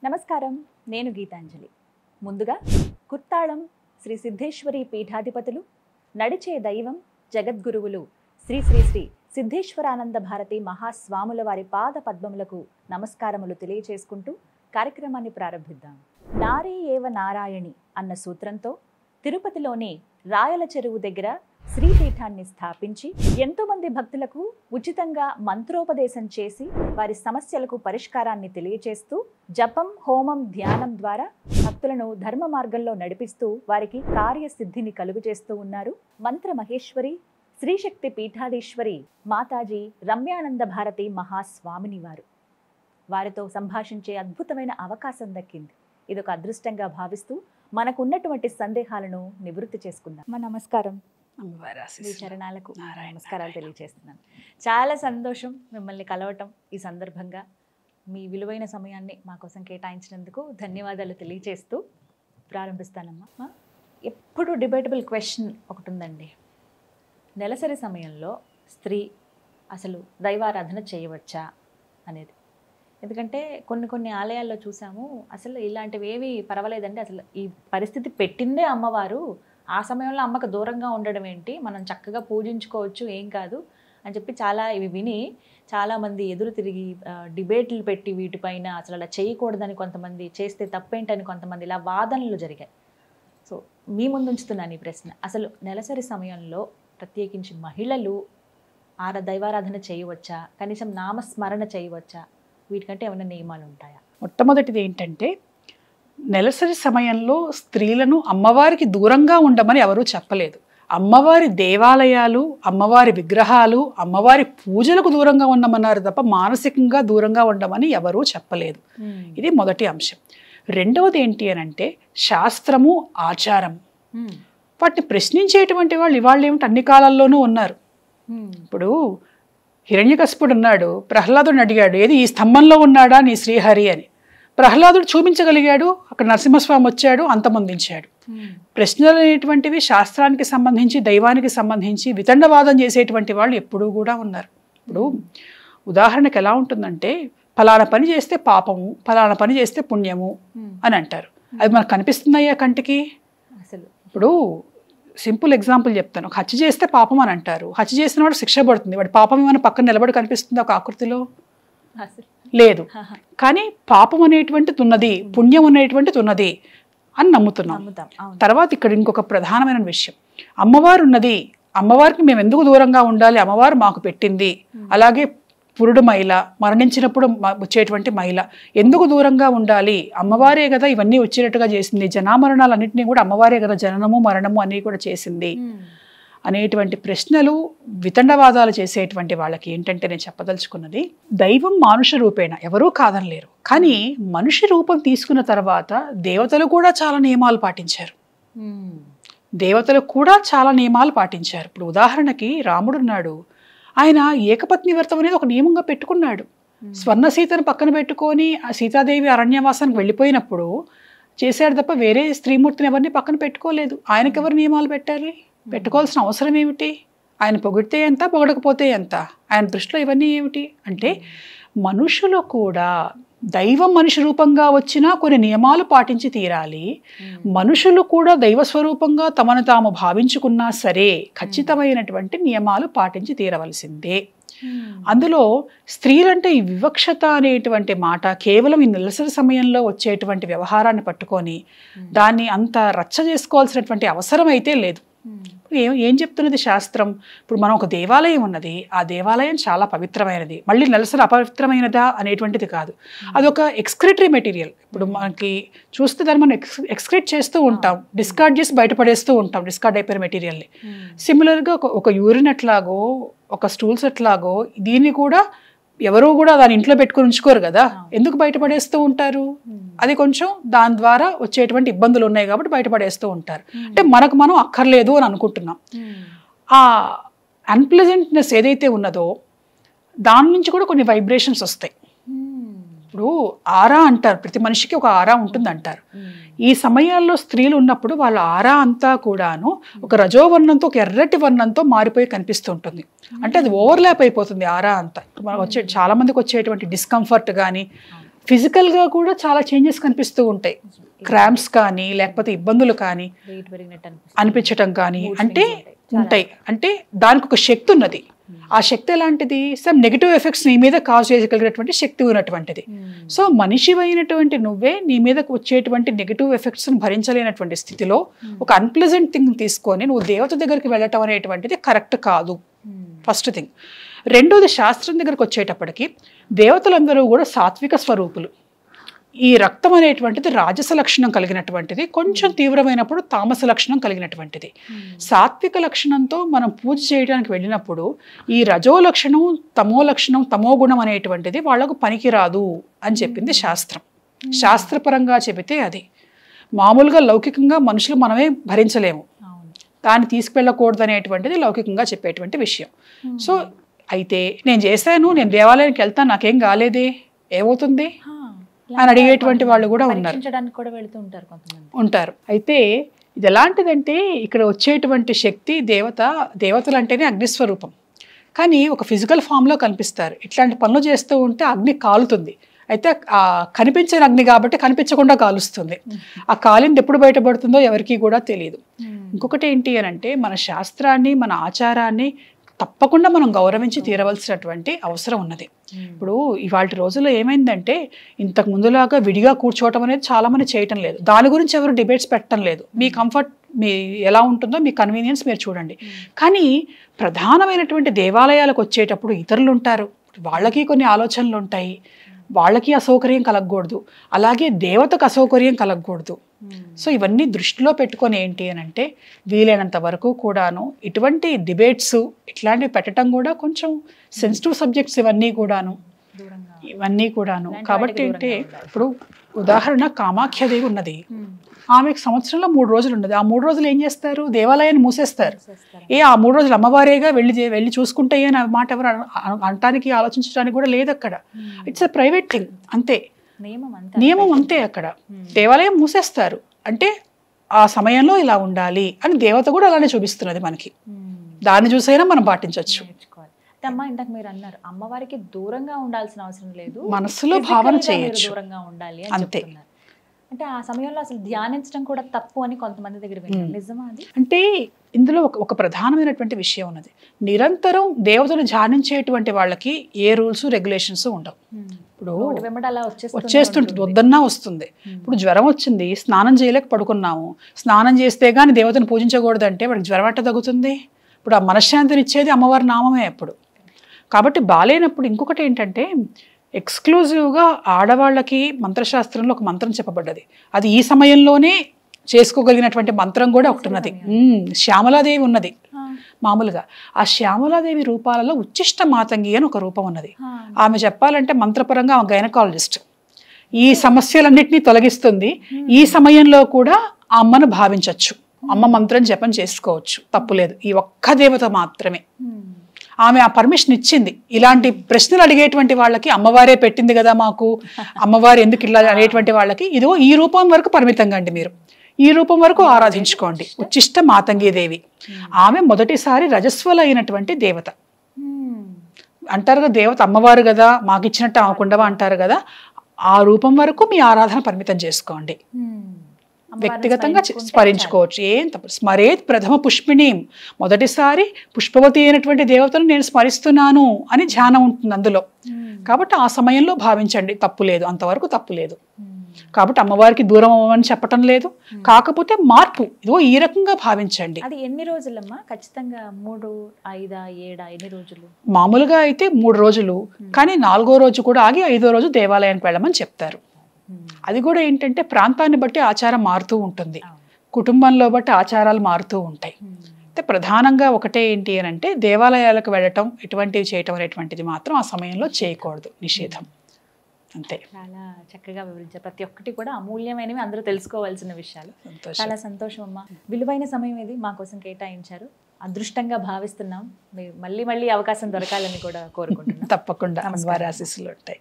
నమస్కారం, నేను గీతాంజలి. ముందుగా కుర్తాళం శ్రీ సిద్ధేశ్వరి పీఠాధిపతులు, నడిచే దైవం జగద్గురువులు శ్రీ శ్రీ శ్రీ సిద్ధేశ్వరానంద భారతి మహాస్వాముల వారి పాద పద్మములకు నమస్కారములు తెలియచేసుకుంటూ కార్యక్రమాన్ని ప్రారంభిద్దాం. నారీ ఏవ నారాయణి అన్న సూత్రంతో తిరుపతిలోని రాయల చెరువు దగ్గర శ్రీపీఠాన్ని స్థాపించి ఎంతో మంది భక్తులకు ఉచితంగా మంత్రోపదేశం చేసి వారి సమస్యలకు పరిష్కారాన్ని తెలియచేస్తూ జపం, హోమం, ధ్యానం ద్వారా భక్తులను ధర్మ మార్గంలో నడిపిస్తూ వారికి కార్యసిద్ధిని కలుగజేస్తూ ఉన్నారు మంత్ర మహేశ్వరి శ్రీశక్తి పీఠాధీశ్వరి మాతాజీ రమ్యానంద భారతి మహాస్వామిని వారు. వారితో సంభాషించే అద్భుతమైన అవకాశం దక్కింది. ఇదొక అదృష్టంగా భావిస్తూ మనకున్నటువంటి సందేహాలను నివృత్తి చేసుకుందాం. మా నమస్కారం. మీ చరణాలకు నమస్కారాలు తెలియజేస్తున్నాను. చాలా సంతోషం మిమ్మల్ని కలవటం. ఈ సందర్భంగా మీ విలువైన సమయాన్ని మా కోసం కేటాయించినందుకు ధన్యవాదాలు తెలియజేస్తూ ప్రారంభిస్తానమ్మా. ఎప్పుడు డిబేటబుల్ క్వశ్చన్ ఒకటి ఉందండి. నెలసరి సమయంలో స్త్రీ అసలు దైవారాధన చేయవచ్చా అనేది. ఎందుకంటే కొన్ని ఆలయాల్లో చూసాము, అసలు ఇలాంటివి ఏవి పర్వాలేదండి, అసలు ఈ పరిస్థితి పెట్టిందే అమ్మవారు, ఆ సమయంలో అమ్మకు దూరంగా ఉండడం ఏంటి, మనం చక్కగా పూజించుకోవచ్చు, ఏం కాదు అని చెప్పి చాలా ఇవి విని చాలామంది ఎదురు తిరిగి డిబేట్లు పెట్టి వీటిపైన అసలు అలా చేయకూడదని కొంతమంది, చేస్తే తప్పేంటని కొంతమంది, ఇలా వాదనలు జరిగాయి. సో మీ ముందు ఉంచుతున్నాను ఈ ప్రశ్న. అసలు నెలసరి సమయంలో ప్రత్యేకించి మహిళలు దైవారాధన చేయవచ్చా, కనీసం నామస్మరణ చేయవచ్చా, వీటికంటే ఏమైనా నియమాలు ఉంటాయా? మొట్టమొదటిది ఏంటంటే, నెలసరి సమయంలో స్త్రీలను అమ్మవారికి దూరంగా ఉండమని ఎవరూ చెప్పలేదు. అమ్మవారి దేవాలయాలు, అమ్మవారి విగ్రహాలు, అమ్మవారి పూజలకు దూరంగా ఉండమన్నారు తప్ప మానసికంగా దూరంగా ఉండమని ఎవరూ చెప్పలేదు. ఇది మొదటి అంశం. రెండవది ఏంటి అని అంటే, శాస్త్రము, ఆచారం, వాటిని ప్రశ్నించేటువంటి వాళ్ళు ఇవాళ ఏమిటి అన్ని కాలాల్లోనూ ఉన్నారు. ఇప్పుడు హిరణ్యకశిపుడు ఉన్నాడు, ప్రహ్లాదుని అడిగాడు, ఏది ఈ స్తంభంలో ఉన్నాడా నీ శ్రీహరి అని. ప్రహ్లాదుడు చూపించగలిగాడు, అక్కడ నరసింహస్వామి వచ్చాడు, అంతమొందించాడు. ప్రశ్నలు అనేటువంటివి శాస్త్రానికి సంబంధించి, దైవానికి సంబంధించి వితండవాదం చేసేటువంటి వాళ్ళు ఎప్పుడూ కూడా ఉన్నారు. ఇప్పుడు ఉదాహరణకు ఎలా ఉంటుందంటే, ఫలానా పని చేస్తే పాపము, ఫలానా పని చేస్తే పుణ్యము అని అంటారు. అది మనకు కనిపిస్తున్నాయా కంటికి? అసలు ఇప్పుడు సింపుల్ ఎగ్జాంపుల్ చెప్తాను. ఒక హత్య చేస్తే పాపం అని అంటారు. హత్య చేసిన వాడు శిక్ష పడుతుంది. వాడి పాపం ఏమైనా పక్కన నిలబడి కనిపిస్తుంది ఒక ఆకృతిలో? లేదు. కానీ పాపం అనేటువంటిది ఉన్నది, పుణ్యం అనేటువంటిది ఉన్నది అని నమ్ముతున్నాం. తర్వాత ఇక్కడ ఇంకొక ప్రధానమైన విషయం, అమ్మవారు ఉన్నది, అమ్మవారికి మేము ఎందుకు దూరంగా ఉండాలి, అమ్మవారు మాకు పెట్టింది. అలాగే పురుడు మహిళ, మరణించినప్పుడు వచ్చేటువంటి మహిళ, ఎందుకు దూరంగా ఉండాలి, అమ్మవారే కదా ఇవన్నీ వచ్చేటట్టుగా చేసింది, జనామరణాలన్నింటినీ కూడా అమ్మవారే కదా జననము మరణము అన్నీ కూడా చేసింది అనేటువంటి ప్రశ్నలు, వితండవాదాలు చేసేటువంటి వాళ్ళకి ఏంటంటే నేను చెప్పదలుచుకున్నది, దైవం మానుష రూపేణ ఎవరూ కాదనలేరు. కానీ మనిషి రూపం తీసుకున్న తర్వాత దేవతలు కూడా చాలా నియమాలు పాటించారు. దేవతలు కూడా చాలా నియమాలు పాటించారు. ఇప్పుడు ఉదాహరణకి రాముడు ఉన్నాడు, ఆయన ఏకపత్ని వ్రతం అనేది ఒక నియమంగా పెట్టుకున్నాడు. స్వర్ణ సీతను పక్కన పెట్టుకొని ఆ సీతాదేవి అరణ్యవాసానికి వెళ్ళిపోయినప్పుడు చేశాడు తప్ప వేరే స్త్రీమూర్తిని ఎవరిని పక్కన పెట్టుకోలేదు. ఆయనకి ఎవరు నియమాలు పెట్టాలి? పెట్టుకోవాల్సిన అవసరం ఏమిటి? ఆయన పొగిడితే ఎంత, పొగడకపోతే ఎంత? ఆయన దృష్టిలో ఇవన్నీ ఏమిటి అంటే, మనుషులు కూడా దైవం మనిషి రూపంగా వచ్చినా కొన్ని నియమాలు పాటించి తీరాలి. మనుషులు కూడా దైవస్వరూపంగా తమను తాము భావించుకున్నా సరే ఖచ్చితమైనటువంటి నియమాలు పాటించి తీరవలసిందే. అందులో స్త్రీలంటే ఈ వివక్షత అనేటువంటి మాట కేవలం ఈ నెలసరి సమయంలో వచ్చేటువంటి వ్యవహారాన్ని పట్టుకొని దాన్ని అంత రచ్చ చేసుకోవాల్సినటువంటి అవసరం అయితే లేదు. ఏం చెప్తున్నది శాస్త్రం? ఇప్పుడు మనం ఒక దేవాలయం ఉన్నది, ఆ దేవాలయం చాలా పవిత్రమైనది, మళ్ళీ నెలసరి అపవిత్రమైనదా అనేటువంటిది కాదు. అదొక ఎక్స్క్రిటరీ మెటీరియల్. ఇప్పుడు మనకి చూస్తే దాన్ని మనం ఎక్స్క్రిట్ చేస్తూ ఉంటాం, డిస్కార్డ్ చేసి బయటపడేస్తూ ఉంటాం డిస్కార్డ్ అయిపోయిన మెటీరియల్ని. సిమిలర్గా ఒక యూరిన్ ఎట్లాగో, ఒక స్టూల్స్ ఎట్లాగో, దీన్ని కూడా ఎవరు కూడా దాని ఇంట్లో పెట్టుకుని ఉంచుకోరు కదా, ఎందుకు బయటపడేస్తూ ఉంటారు? అది కొంచెం దాని ద్వారా వచ్చేటువంటి ఇబ్బందులు ఉన్నాయి కాబట్టి బయటపడేస్తూ ఉంటారు. అంటే మనకు మనం అక్కర్లేదు అని అనుకుంటున్నాం. ఆ అన్ప్లెజెంట్నెస్ ఏదైతే ఉన్నదో దాని నుంచి కూడా కొన్ని వైబ్రేషన్స్ వస్తాయి. ఇప్పుడు ఆరా అంటారు, ప్రతి మనిషికి ఒక ఆరా ఉంటుంది అంటారు. ఈ సమయాల్లో స్త్రీలు ఉన్నప్పుడు వాళ్ళ ఆరా అంతా కూడాను ఒక రజోవర్ణంతో, ఒక ఎర్రటి వర్ణంతో మారిపోయి కనిపిస్తూ ఉంటుంది. అంటే అది ఓవర్లాప్ అయిపోతుంది ఆరా అంతా. మనకు చాలా మందికి వచ్చేటువంటి డిస్కంఫర్ట్ కానీ ఫిజికల్గా కూడా చాలా చేంజెస్ కనిపిస్తూ ఉంటాయి. క్రాంప్స్ కానీ లేకపోతే ఇబ్బందులు కానీ వెయిట్ పెరిగినట్టు అనిపించటం కానీ అంటే ఉంటాయి. అంటే దానికి ఒక శక్తి ఉన్నది. ఆ శక్తి ఎలాంటిది? సమ్ నెగిటివ్ ఎఫెక్ట్స్ నీ మీద కాజ్ చేయగలిగినటువంటి శక్తి ఉన్నటువంటిది. సో మనిషి అయినటువంటి నువ్వే నీ మీద వచ్చేటువంటి నెగిటివ్ ఎఫెక్ట్స్ని భరించలేనటువంటి స్థితిలో ఒక అన్ప్లెజెంట్ థింగ్ తీసుకొని నువ్వు దేవత దగ్గరికి వెళ్ళటం అనేటువంటిది కరెక్ట్ కాదు. First thing. రెండోది, శాస్త్రం దగ్గరికి వచ్చేటప్పటికి దేవతలందరూ కూడా సాత్విక స్వరూపులు. ఈ రక్తం అనేటువంటిది రాజస లక్షణం కలిగినటువంటిది, కొంచెం తీవ్రమైనప్పుడు తామస లక్షణం కలిగినటువంటిది. సాత్విక లక్షణంతో మనం పూజ చేయడానికి వెళ్ళినప్పుడు ఈ రజో లక్షణం, తమో లక్షణం, తమో గుణం అనేటువంటిది వాళ్లకు పనికిరాదు అని చెప్పింది శాస్త్రం. శాస్త్రపరంగా చెబితే అది. మామూలుగా లౌకికంగా మనుషులు మనమే భరించలేము, దాన్ని తీసుకెళ్ళకూడదు అనేటువంటిది లౌకికంగా చెప్పేటువంటి విషయం. సో అయితే నేను చేశాను, నేను దేవాలయానికి వెళ్తాను, నాకేం కాలేదే, ఏమవుతుంది అని అడిగేటువంటి వాళ్ళు కూడా ఉన్నారు, ఉంటారు. అయితే ఇది ఎలాంటిదంటే ఇక్కడ వచ్చేటువంటి శక్తి దేవతలు అంటేనే అగ్నిస్వరూపం, కానీ ఒక ఫిజికల్ ఫామ్లో కనిపిస్తారు. ఇట్లాంటి పనులు చేస్తూ ఉంటే అగ్ని కాలుతుంది. అయితే ఆ కనిపించని అగ్ని కాబట్టి కనిపించకుండా కాలుస్తుంది. ఆ కాలింది ఎప్పుడు బయటపడుతుందో ఎవరికి కూడా తెలియదు. ఇంకొకటి ఏంటి అని అంటే మన శాస్త్రాన్ని, మన ఆచారాన్ని తప్పకుండా మనం గౌరవించి తీరవలసినటువంటి అవసరం ఉన్నది. ఇప్పుడు ఇవాళ రోజుల్లో ఏమైందంటే ఇంతకు ముందులాగా విడిగా కూర్చోవటం అనేది చాలా మంది చేయటం లేదు. దాని గురించి ఎవరు డిబేట్స్ పెట్టడం లేదు. మీ కంఫర్ట్ మీ ఎలా ఉంటుందో మీ కన్వీనియన్స్ మీరు చూడండి. కానీ ప్రధానమైనటువంటి దేవాలయాలకు వచ్చేటప్పుడు ఇతరులు ఉంటారు, వాళ్ళకి కొన్ని ఆలోచనలు ఉంటాయి, వాళ్ళకి అసౌకర్యం కలగకూడదు, అలాగే దేవతకు అసౌకర్యం కలగకూడదు. సో ఇవన్నీ దృష్టిలో పెట్టుకొని ఏంటి అని అంటే వీలైనంత వరకు కూడాను ఇటువంటి డిబేట్స్ ఇట్లాంటివి పెట్టడం కూడా కొంచెం సెన్సిటివ్ సబ్జెక్ట్స్ ఇవన్నీ కూడాను. కాబట్టి అంటే ఇప్పుడు ఉదాహరణ కామాఖ్యాదేవి ఉన్నది, ఆమెకు సంవత్సరంలో 3 రోజులు ఉన్నది. ఆ 3 రోజులు ఏం చేస్తారు? దేవాలయాన్ని మూసేస్తారు. ఆ 3 రోజులు అమ్మవారేగా వెళ్ళి చూసుకుంటే అని మాట ఎవరు అనటానికి ఆలోచించడానికి కూడా లేదు అక్కడ. ఇట్స్ ఎ ప్రైవేట్ థింగ్, అంతే, నియమం అంతే. అక్కడ దేవాలయం మూసేస్తారు అంటే ఆ సమయంలో ఇలా ఉండాలి అని దేవత కూడా అలానే చూపిస్తున్నది మనకి. దాన్ని చూసైనా మనం పాటించవచ్చు. అమ్మా ఇందాక మీరు అన్నారు అమ్మవారికి దూరంగా ఉండాల్సిన అవసరం లేదు, మనసులో భావన చేయొచ్చు, దూరంగా ఉండాలి అంతే. అంటే ఆ సమయంలో అసలు ధ్యానించడం కూడా తప్పు అని కొంతమంది దగ్గర విన్నాను, నిజమా అది? అంటే ఇందులో ఒక ప్రధానమైనటువంటి విషయం ఉన్నది. నిరంతరం దేవతను ధ్యానించేటువంటి వాళ్ళకి ఏ రూల్స్ రెగ్యులేషన్స్ ఉండవు. ఇప్పుడు వచ్చేస్తుంటుంది, వద్దన్నా వస్తుంది. ఇప్పుడు జ్వరం వచ్చింది, స్నానం చేయలేక పడుకున్నాము, స్నానం చేస్తే గానీ దేవతను పూజించకూడదు అంటే వాడికి జ్వరం ఎట్ట తగ్గుతుంది? ఇప్పుడు ఆ మనశ్శాంతినిచ్చేది అమ్మవారి నామమే అప్పుడు. కాబట్టి బాలేనప్పుడు ఇంకొకటి ఏంటంటే ఎక్స్క్లూజివ్గా ఆడవాళ్ళకి మంత్రశాస్త్రంలో ఒక మంత్రం చెప్పబడ్డది. అది ఈ సమయంలోనే చేసుకోగలిగినటువంటి మంత్రం కూడా ఒకటి ఉన్నది. శ్యామలాదేవి ఉన్నది. మామూలుగా ఆ శ్యామలాదేవి రూపాలలో ఉచ్చిష్ట మాతంగి అని ఒక రూపం ఉన్నది. ఆమె చెప్పాలంటే మంత్రపరంగా ఆమె గైనకాలజిస్ట్. ఈ సమస్యలన్నింటినీ తొలగిస్తుంది. ఈ సమయంలో కూడా ఆ అమ్మను భావించవచ్చు, అమ్మ మంత్రం జపం చేసుకోవచ్చు, తప్పులేదు. ఈ ఒక్క దేవత మాత్రమే ఆమె ఆ పర్మిషన్ ఇచ్చింది. ఇలాంటి ప్రశ్నలు అడిగేటువంటి వాళ్ళకి అమ్మవారే పెట్టింది కదా మాకు, అమ్మవారు ఎందుకు ఇలా అనేటువంటి వాళ్ళకి ఇదో ఈ రూపం వరకు పరిమితంగా అండి, మీరు ఈ రూపం వరకు ఆరాధించుకోండి. ఉచ్చిష్ట మాతంగీదేవి ఆమె మొదటిసారి రజస్వలైనటువంటి దేవత అంటారు కదా, దేవత అమ్మవారు కదా మాకు ఇచ్చినట్టు ఆమెకుండవా అంటారు కదా. ఆ రూపం వరకు మీ ఆరాధన పరిమితం చేసుకోండి, వ్యక్తిగతంగా స్మరించుకోవచ్చు, ఏం తప్ప. స్మరేత్ ప్రథమ పుష్పిణీం, మొదటిసారి పుష్పవతి అయినటువంటి దేవతను నేను స్మరిస్తున్నాను అని ధ్యానం ఉంటుంది అందులో. కాబట్టి ఆ సమయంలో భావించండి, తప్పు లేదు, అంతవరకు తప్పు లేదు. కాబట్టి అమ్మవారికి దూరం అవ్వమని చెప్పటం లేదు, కాకపోతే మార్పు ఇదో ఈ రకంగా భావించండి. అది ఎన్ని రోజులమ్మా? ఖచ్చితంగా 3, 5, 7 ఎన్ని రోజులు? మామూలుగా అయితే 3 రోజులు, కానీ 4వ రోజు కూడా ఆగి 5వ రోజు దేవాలయానికి వెళ్ళమని చెప్తారు. అది కూడా ఏంటంటే ప్రాంతాన్ని బట్టి ఆచారం మారుతూ ఉంటుంది, కుటుంబంలో బట్టి ఆచారాలు మారుతూ ఉంటాయి. అయితే ప్రధానంగా ఒకటే ఏంటి అని అంటే దేవాలయాలకు వెళ్ళటం ఇటువంటివి చేయటం అనేటువంటిది మాత్రం ఆ సమయంలో చేయకూడదు, నిషేధం, అంతే. చాలా చక్కగా వివరించారు. ప్రతి ఒక్కటి కూడా అమూల్యమైనవి, అందరూ తెలుసుకోవాల్సిన విషయాలు. చాలా సంతోషం అమ్మా, విలువైన సమయం ఇది మా కోసం కేటాయించారు. అదృష్టంగా భావిస్తున్నాం. మీరు మళ్ళీ అవకాశం దొరకాలని కూడా కోరుకుంటున్నాం. తప్పకుండా అమ్మవారి ఆశీస్సులు ఉంటాయి.